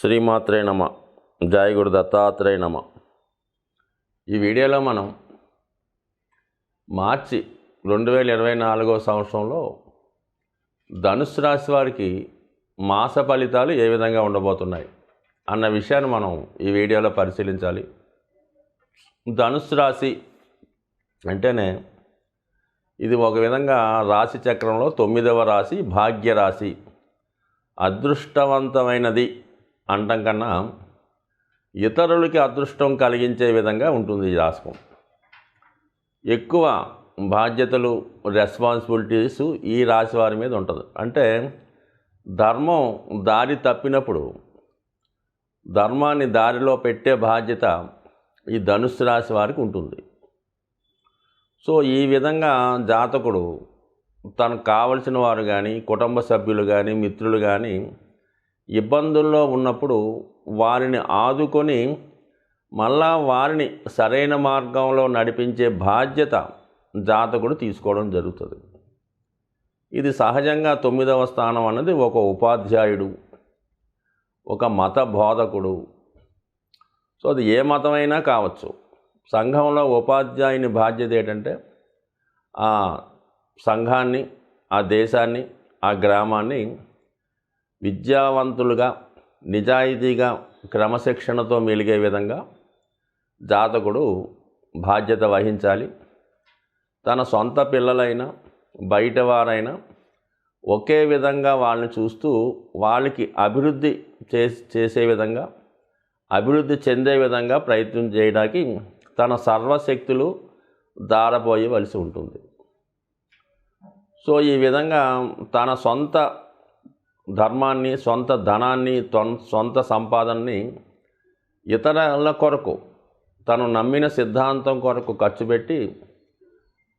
శ్రీమాత్రే నమ. జయ గురు దత్తాత్రేయ నమ. ఈ వీడియోలో మనం మార్చి 2024 సంవత్సరంలో ధనుస్సు రాశి వారికి మాస ఫలితాలు ఏ విధంగా ఉండబోతున్నాయి అన్న విషయాన్ని మనం ఈ వీడియోలో పరిశీలించాలి. ధనుస్సు రాశి అంటేనే ఇది ఒక విధంగా రాశి చక్రంలో 9వ రాశి, భాగ్య రాశి, అదృష్టవంతమైనది అంటం కన్నా ఇతరులకి అదృష్టం కలిగించే విధంగా ఉంటుంది ఈ రాశి. ఎక్కువ బాధ్యతలు, రెస్పాన్సిబిలిటీస్ ఈ రాశి వారి మీద ఉంటుంది. అంటే ధర్మం దారి తప్పినప్పుడు ధర్మాన్ని దారిలో పెట్టే బాధ్యత ఈ ధనుస్సు రాశి వారికి ఉంటుంది. సో ఈ విధంగా జాతకుడు తనకు కావలసిన వారు కానీ, కుటుంబ సభ్యులు కానీ, మిత్రులు కానీ ఇబ్బందుల్లో ఉన్నప్పుడు వారిని ఆదుకొని మళ్ళా వారిని సరైన మార్గంలో నడిపించే బాధ్యత జాతకుడు తీసుకోవడం జరుగుతుంది. ఇది సహజంగా 9వ స్థానం అన్నది ఒక ఉపాధ్యాయుడు, ఒక మత బోధకుడు. సో అది ఏ మతమైనా కావచ్చు. సంఘంలో ఉపాధ్యాయుని బాధ్యత ఏంటంటే ఆ సంఘాన్ని, ఆ దేశాన్ని, ఆ గ్రామాన్ని విద్యావంతులుగా, నిజాయితీగా, క్రమశిక్షణతో మెలిగే విధంగా జాతకుడు బాధ్యత వహించాలి. తన సొంత పిల్లలైనా బయట వారైనా ఒకే విధంగా వాళ్ళని చూస్తూ వాళ్ళకి అభివృద్ధి చేసే విధంగా, అభివృద్ధి చెందే విధంగా ప్రయత్నం చేయడానికి తన సర్వశక్తులు దారపోయవలసి ఉంటుంది. సో ఈ విధంగా తన సొంత ధర్మాన్ని, సొంత ధనాన్ని, సొంత సంపాదనని ఇతరుల కొరకు, తను నమ్మిన సిద్ధాంతం కొరకు ఖర్చు పెట్టి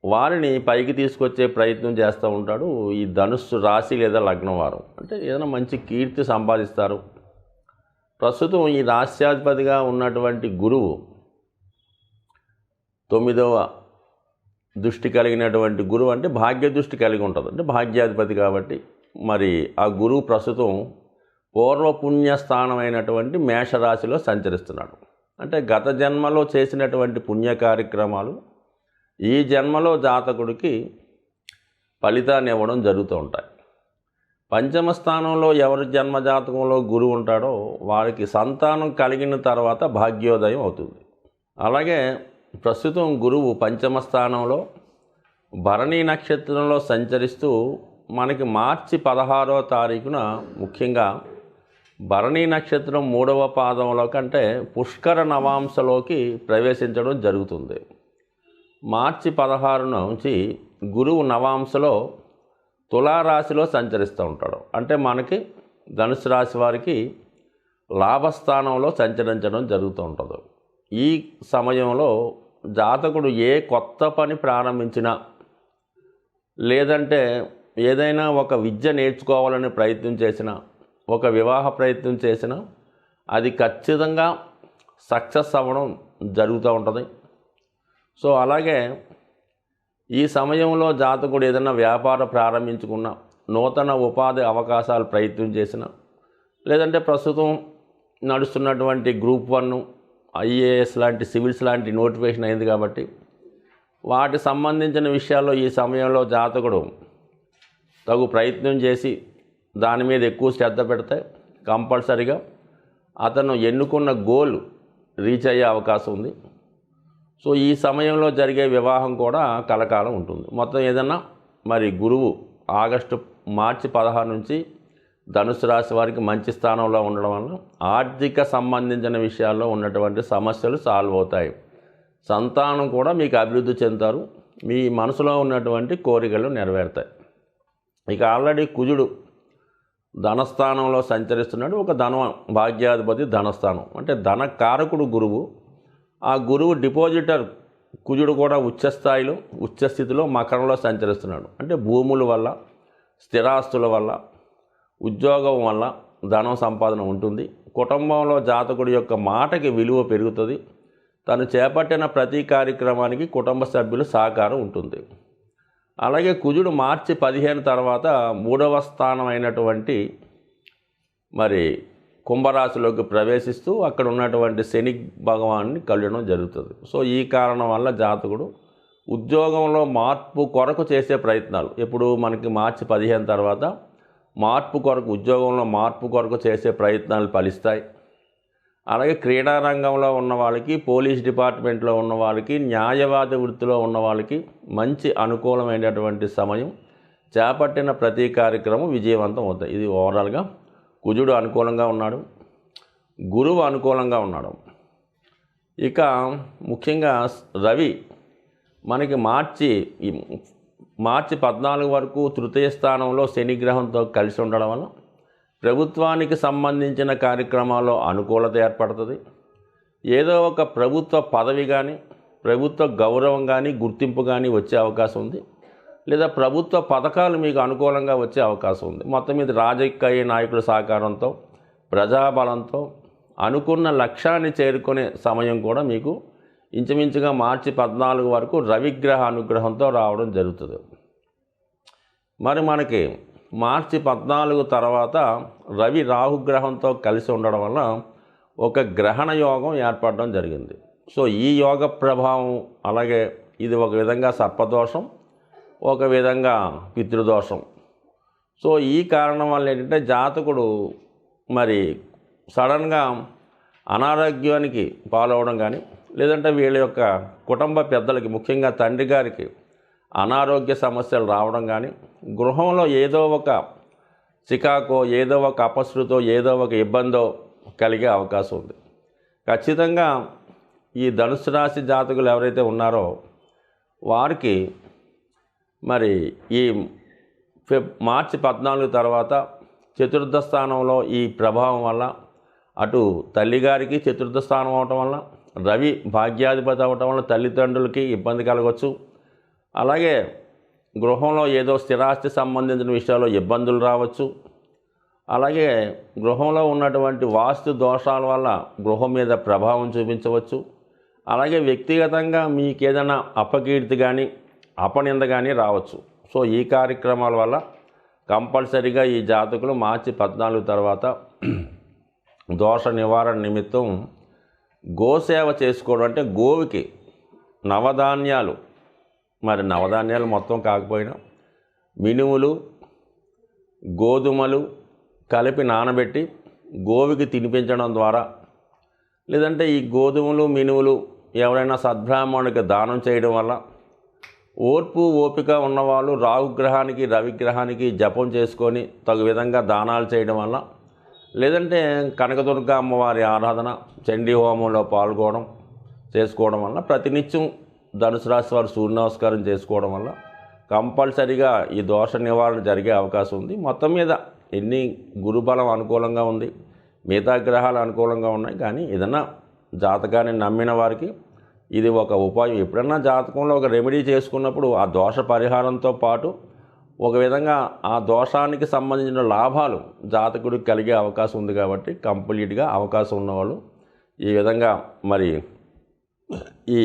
వారిని పైకి తీసుకొచ్చే ప్రయత్నం చేస్తూ ఉంటాడు ఈ ధనుస్సు రాశి లేదా లగ్నం వారు. అంటే ఏదైనా మంచి కీర్తి సంపాదిస్తారు. ప్రస్తుతం ఈ రాశ్యాధిపతిగా ఉన్నటువంటి గురువు 9వ దృష్టి కలిగినటువంటి గురువు అంటే భాగ్య దృష్టి కలిగి ఉంటుంది. అంటే భాగ్యాధిపతి కాబట్టి మరి ఆ గురువు ప్రస్తుతం పూర్వపుణ్యస్థానమైనటువంటి మేషరాశిలో సంచరిస్తున్నాడు. అంటే గత జన్మలో చేసినటువంటి పుణ్య కార్యక్రమాలు ఈ జన్మలో జాతకుడికి ఫలితాన్ని ఇవ్వడం జరుగుతూ ఉంటాయి. పంచమ స్థానంలో ఎవరి జన్మ జాతకంలో గురువు ఉంటాడో వారికి సంతానం కలిగిన తర్వాత భాగ్యోదయం అవుతుంది. అలాగే ప్రస్తుతం గురువు పంచమ స్థానంలో భరణీ నక్షత్రంలో సంచరిస్తూ మనకి మార్చి 16వ తారీఖున ముఖ్యంగా భరణీ నక్షత్రం 3వ పాదంలో కంటే పుష్కర నవాంశలోకి ప్రవేశించడం జరుగుతుంది. మార్చి 16 నుంచి గురువు నవాంశలో తులారాశిలో సంచరిస్తూ ఉంటాడు. అంటే మనకి ధనుసు రాశి వారికి లాభస్థానంలో సంచరించడం జరుగుతూ ఉంటుంది. ఈ సమయంలో జాతకుడు ఏ కొత్త పని ప్రారంభించినా, లేదంటే ఏదైనా ఒక విద్య నేర్చుకోవాలని ప్రయత్నం చేసినా, ఒక వివాహ ప్రయత్నం చేసినా అది ఖచ్చితంగా సక్సెస్ అవ్వడం జరుగుతూ ఉంటుంది. సో అలాగే ఈ సమయంలో జాతకుడు ఏదైనా వ్యాపారం ప్రారంభించుకున్నా, నూతన ఉపాధి అవకాశాలు ప్రయత్నం చేసినా, లేదంటే ప్రస్తుతం నడుస్తున్నటువంటి గ్రూప్ 1, ఐఏఎస్ లాంటి, సివిల్స్ లాంటి నోటిఫికేషన్ అయింది కాబట్టి వాటి సంబంధించిన విషయాల్లో ఈ సమయంలో జాతకుడు తగు ప్రయత్నం చేసి దాని మీద ఎక్కువ శ్రద్ధ పెడితే కంపల్సరిగా అతను ఎన్నుకున్న గోల్ రీచ్ అయ్యే అవకాశం ఉంది. సో ఈ సమయంలో జరిగే వివాహం కూడా కలకాలం ఉంటుంది. మొత్తం ఏదన్నా మరి గురువు మార్చి 16 నుంచి ధనుసు రాశి వారికి మంచి స్థానంలో ఉండడం వల్ల ఆర్థిక సంబంధించిన విషయాల్లో ఉన్నటువంటి సమస్యలు సాల్వ్ అవుతాయి. సంతానం కూడా మీకు అభివృద్ధి చెందుతారు. మీ మనసులో ఉన్నటువంటి కోరికలు నెరవేరుతాయి. ఇక ఆల్రెడీ కుజుడు ధనస్థానంలో సంచరిస్తున్నాడు. ఒక భాగ్యాధిపతి ధనస్థానం అంటే ధనకారకుడు గురువు. ఆ గురువు డిపాజిటర్ కుజుడు కూడా ఉచ్చస్థితిలో మకరంలో సంచరిస్తున్నాడు. అంటే భూముల వల్ల, స్థిరాస్తుల వల్ల, ఉద్యోగం వల్ల ధనం సంపాదన ఉంటుంది. కుటుంబంలో జాతకుడి యొక్క మాటకి విలువ పెరుగుతుంది. తను చేపట్టిన ప్రతి కార్యక్రమానికి కుటుంబ సభ్యుల సహకారం ఉంటుంది. అలాగే కుజుడు మార్చి 15 తర్వాత 3వ స్థానం అయినటువంటి మరి కుంభరాశిలోకి ప్రవేశిస్తూ అక్కడ ఉన్నటువంటి శని భగవాన్ని కలవడం జరుగుతుంది. సో ఈ కారణం వల్ల జాతకుడు ఉద్యోగంలో మార్పు కొరకు చేసే ప్రయత్నాలు, ఇప్పుడు మనకి మార్చి 15 తర్వాత మార్పు కొరకు, ఉద్యోగంలో మార్పు కొరకు చేసే ప్రయత్నాలు ఫలిస్తాయి. అలాగే క్రీడా రంగంలో ఉన్న వాళ్ళకి, పోలీస్ డిపార్ట్మెంట్లో ఉన్న వాళ్ళకి, న్యాయవాద వృత్తిలో ఉన్న వాళ్ళకి మంచి అనుకూలమైనటువంటి సమయం. చేపట్టిన ప్రతి కార్యక్రమం విజయవంతం అవుతాయి. ఇది ఓవరాల్గా కుజుడు అనుకూలంగా ఉన్నాడు, గురువు అనుకూలంగా ఉన్నాడు. ఇక ముఖ్యంగా రవి మనకి మార్చి 14 వరకు తృతీయ స్థానంలో శని గ్రహంతో కలిసి ఉండడం వల్ల ప్రభుత్వానికి సంబంధించిన కార్యక్రమాల్లో అనుకూలత ఏర్పడుతుంది. ఏదో ఒక ప్రభుత్వ పదవి కానీ, ప్రభుత్వ గౌరవం కానీ, గుర్తింపు కానీ వచ్చే అవకాశం ఉంది. లేదా ప్రభుత్వ పథకాలు మీకు అనుకూలంగా వచ్చే అవకాశం ఉంది. మొత్తం మీద రాజకీయ నాయకుల సహకారంతో, ప్రజాబలంతో అనుకున్న లక్ష్యాన్ని చేరుకునే సమయం కూడా మీకు ఇంచుమించుగా మార్చి 14 వరకు రవిగ్రహ అనుగ్రహంతో రావడం జరుగుతుంది. మరి మనకి మార్చి 14 తర్వాత రవి రాహుగ్రహంతో కలిసి ఉండడం వల్ల ఒక గ్రహణ యోగం ఏర్పడడం జరిగింది. సో ఈ యోగ ప్రభావం, అలాగే ఇది ఒక విధంగా సర్పదోషం, ఒక విధంగా పితృదోషం. సో ఈ కారణం వల్ల ఏంటంటే జాతకుడు మరి సడన్గా అనారోగ్యానికి పాలవడం కానీ, లేదంటే వీళ్ళ యొక్క కుటుంబ పెద్దలకి, ముఖ్యంగా తండ్రి గారికి అనారోగ్య సమస్యలు రావడం కానీ, గృహంలో ఏదో ఒక చికాకో, ఏదో ఒక అపశృతో, ఏదో ఒక ఇబ్బందో కలిగే అవకాశం ఉంది. ఖచ్చితంగా ఈ ధనుసు రాశి జాతకులు ఎవరైతే ఉన్నారో వారికి మరి ఈ మార్చి 14 తర్వాత చతుర్థ స్థానంలో ఈ ప్రభావం వల్ల, అటు తల్లిగారికి చతుర్థ స్థానం అవటం వల్ల, రవి భాగ్యాధిపతి అవటం వల్ల తల్లిదండ్రులకి ఇబ్బంది కలగవచ్చు. అలాగే గృహంలో ఏదో స్థిరాస్తి సంబంధించిన విషయాల్లో ఇబ్బందులు రావచ్చు. అలాగే గృహంలో ఉన్నటువంటి వాస్తు దోషాల వల్ల గృహం మీద ప్రభావం చూపించవచ్చు. అలాగే వ్యక్తిగతంగా మీకు ఏదైనా అపకీర్తి కానీ, అపనింద కానీ రావచ్చు. సో ఈ కార్యక్రమాల వల్ల కంపల్సరీగా ఈ జాతకులు మార్చి 14 తర్వాత దోష నివారణ నిమిత్తం గోసేవ చేసుకోవడం, అంటే గోవుకి నవధాన్యాలు, మరి నవధాన్యాలు మొత్తం కాకపోయినా మినుములు, గోధుమలు కలిపి నానబెట్టి గోవుకి తినిపించడం ద్వారా, లేదంటే ఈ గోధుమలు, మినుములు ఎవరైనా సద్బ్రాహ్మణుడికి దానం చేయడం వల్ల, ఓర్పు ఓపిక ఉన్నవాళ్ళు రాహుగ్రహానికి, రవిగ్రహానికి జపం చేసుకొని తగు విధంగా దానాలు చేయడం వల్ల, లేదంటే కనకదుర్గ అమ్మవారి ఆరాధన, చండీ హోమంలో పాల్గొనడం చేసుకోవడం వల్ల, ప్రతినిత్యం ధనుసు రాశి వారు సూర్య నమస్కారం చేసుకోవడం వల్ల కంపల్సరీగా ఈ దోష నివారణ జరిగే అవకాశం ఉంది. మొత్తం మీద ఎన్ని గురుబలం అనుకూలంగా ఉంది, మిగతా గ్రహాలు అనుకూలంగా ఉన్నాయి. కానీ ఏదన్నా జాతకాన్ని నమ్మిన వారికి ఇది ఒక ఉపాయం. ఎప్పుడన్నా జాతకంలో ఒక రెమెడీ చేసుకున్నప్పుడు ఆ దోష పరిహారంతో పాటు ఒక విధంగా ఆ దోషానికి సంబంధించిన లాభాలు జాతకుడికి కలిగే అవకాశం ఉంది. కాబట్టి కంప్లీట్గా అవకాశం ఉన్నవాళ్ళు ఈ విధంగా మరి ఈ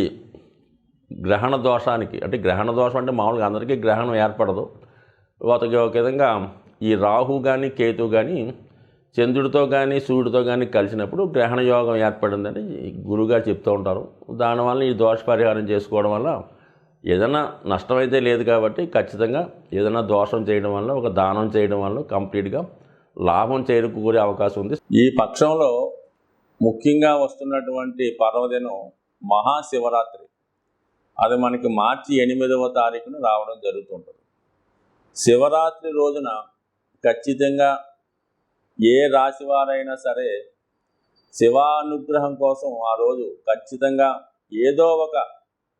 గ్రహణ దోషానికి, అంటే గ్రహణ దోషం అంటే మామూలుగా అందరికీ గ్రహణం ఏర్పడదు. ఒక విధంగా ఈ రాహు కానీ, కేతు కానీ చంద్రుడితో కానీ, సూర్యుడితో కానీ కలిసినప్పుడు గ్రహణ యోగం ఏర్పడిందని గురువుగారు చెప్తూ ఉంటారు. దానివల్ల ఈ దోష పరిహారం చేసుకోవడం వల్ల ఏదైనా నష్టమైతే లేదు. కాబట్టి ఖచ్చితంగా ఏదైనా దోషం చేయడం వల్ల, ఒక దానం చేయడం వల్ల కంప్లీట్గా లాభం చేకూరే అవకాశం ఉంది. ఈ పక్షంలో ముఖ్యంగా వస్తున్నటువంటి పర్వదినం మహాశివరాత్రి. అది మనకి మార్చి 8వ తారీఖున రావడం జరుగుతుంటుంది. శివరాత్రి రోజున ఖచ్చితంగా ఏ రాశివారైనా సరే శివానుగ్రహం కోసం ఆ రోజు ఖచ్చితంగా ఏదో ఒక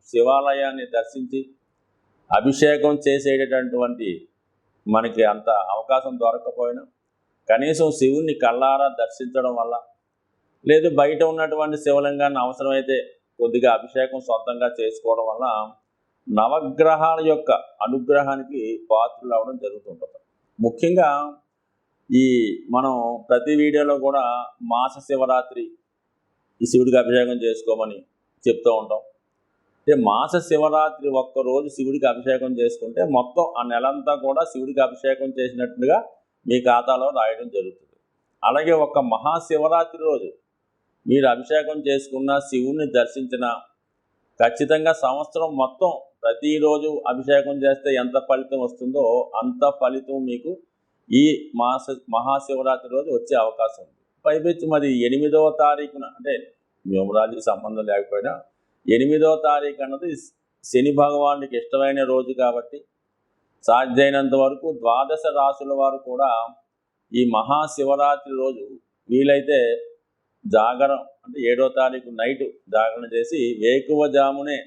శివాలయాన్ని దర్శించి అభిషేకం చేసేటటువంటి మనకి అంత అవకాశం దొరకకపోయినా కనీసం శివుణ్ణి కళ్ళారా దర్శించడం వల్ల, లేదు బయట ఉన్నటువంటి శివలింగాన్ని అవసరమైతే కొద్దిగా అభిషేకం సొంతంగా చేసుకోవడం వల్ల నవగ్రహాల యొక్క అనుగ్రహానికి పాత్రలు అవ్వడం జరుగుతుంటుంది. ముఖ్యంగా ఈ మనం ప్రతి వీడియోలో కూడా మాస శివరాత్రి ఈ శివుడికి అభిషేకం చేసుకోమని చెప్తూ ఉంటాం. అంటే మాస శివరాత్రి ఒక్కరోజు శివుడికి అభిషేకం చేసుకుంటే మొత్తం ఆ నెలంతా కూడా శివుడికి అభిషేకం చేసినట్టుగా మీ ఖాతాలో రాయడం జరుగుతుంది. అలాగే ఒక మహాశివరాత్రి రోజు మీరు అభిషేకం చేసుకున్న, శివుణ్ణి దర్శించిన, ఖచ్చితంగా సంవత్సరం మొత్తం ప్రతిరోజు అభిషేకం చేస్తే ఎంత ఫలితం వస్తుందో అంత ఫలితం మీకు ఈ మహాశివరాత్రి రోజు వచ్చే అవకాశం ఉంది. పైపెచ్చి మరి 8వ తారీఖున, అంటే న్యూమరాలజీకి సంబంధం లేకపోయినా 8వ తారీఖు అన్నది శని భగవానుడికి ఇష్టమైన రోజు కాబట్టి సాధ్యమైనంత వరకు ద్వాదశ రాశుల వారు కూడా ఈ మహాశివరాత్రి రోజు వీలైతే జాగరం, అంటే 7వ తారీఖు నైటు జాగరణ చేసి వేకువజామునే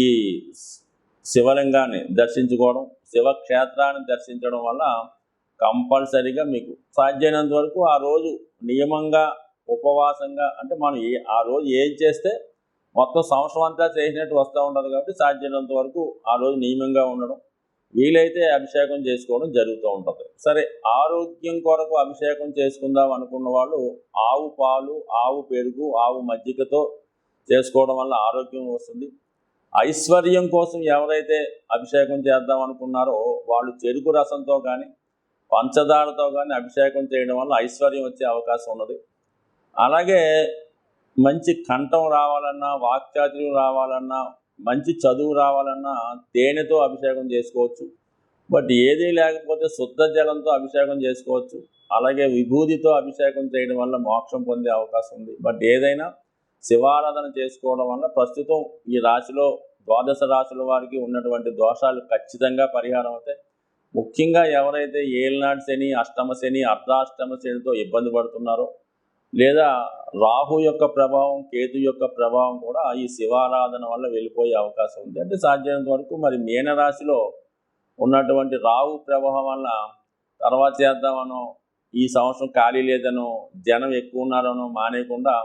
ఈ శివలింగాన్ని దర్శించుకోవడం, శివక్షేత్రాన్ని దర్శించడం వల్ల కంపల్సరీగా మీకు సాధ్యమైనంత వరకు ఆ రోజు నియమంగా ఉపవాసంగా, అంటే మనం ఆ రోజు ఏం చేస్తే మొత్తం సంవత్సరం అంతా చేసినట్టు వస్తూ ఉంటుంది కాబట్టి సాధ్యమైనంత వరకు ఆ రోజు నియమంగా ఉండడం, వీలైతే అభిషేకం చేసుకోవడం జరుగుతూ ఉంటుంది. సరే, ఆరోగ్యం కొరకు అభిషేకం చేసుకుందాం అనుకున్న వాళ్ళు ఆవు పాలు, ఆవు పెరుగు, ఆవు మజ్జిగతో చేసుకోవడం వల్ల ఆరోగ్యం వస్తుంది. ఐశ్వర్యం కోసం ఎవరైతే అభిషేకం చేద్దాం అనుకున్నారో వాళ్ళు చెరుకు రసంతో కానీ పంచదారతో కానీ అభిషేకం చేయడం వల్ల ఐశ్వర్యం వచ్చే అవకాశం ఉన్నది. అలాగే మంచి కంఠం రావాలన్నా, వాక్చాతుర్యం రావాలన్నా, మంచి చదువు రావాలన్నా తేనెతో అభిషేకం చేసుకోవచ్చు. బట్ ఏదీ లేకపోతే శుద్ధ జలంతో అభిషేకం చేసుకోవచ్చు. అలాగే విభూతితో అభిషేకం చేయడం వల్ల మోక్షం పొందే అవకాశం ఉంది. బట్ ఏదైనా శివారాధన చేసుకోవడం వల్ల ప్రస్తుతం ఈ రాశిలో ద్వాదశ రాశుల వారికి ఉన్నటువంటి దోషాలు ఖచ్చితంగా పరిహారం అవుతాయి. ముఖ్యంగా ఎవరైతే ఏలినాటి శని, అష్టమ శని, అర్ధాష్టమ శనితో ఇబ్బంది పడుతున్నారో, లేదా రాహు యొక్క ప్రభావం, కేతు యొక్క ప్రభావం కూడా ఈ శివారాధన వల్ల వెళ్ళిపోయే అవకాశం ఉంది. అంటే సాధ్యమైనంత వరకు మరి మీనరాశిలో ఉన్నటువంటి రాహు ప్రభావం వల్ల తర్వాత చేద్దామనో, ఈ సంవత్సరం ఖాళీ లేదనో, జనం ఎక్కువ ఉన్నారనో మానేయకుండా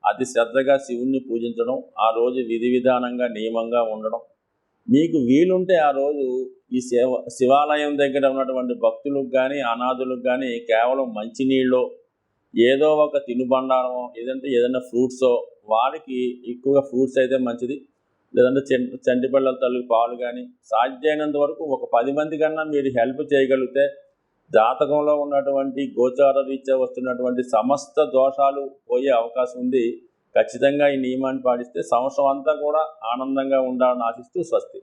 అతి శ్రద్ధగా శివుణ్ణి పూజించడం, ఆ రోజు విధి విధానంగా నియమంగా ఉండడం, మీకు వీలుంటే ఆ రోజు ఈ శివాలయం దగ్గర ఉన్నటువంటి భక్తులకు కానీ అనాథులకు కానీ కేవలం మంచినీళ్ళు, ఏదో ఒక తినుబండారమో, ఏదైనా ఫ్రూట్సో, వారికి ఎక్కువగా ఫ్రూట్స్ అయితే మంచిది, లేదంటే చంటి పిల్లల తల్లి పాలు కానీ, సాధ్యమైనంత వరకు ఒక 10 మంది కన్నా మీరు హెల్ప్ చేయగలిగితే జాతకంలో ఉన్నటువంటి గోచార రీత్యా వస్తున్నటువంటి సమస్త దోషాలు పోయే అవకాశం ఉంది. ఖచ్చితంగా ఈ నియమాన్ని పాటిస్తే సంవత్సరం అంతా కూడా ఆనందంగా ఉండాలని ఆశిస్తూ స్వస్తి.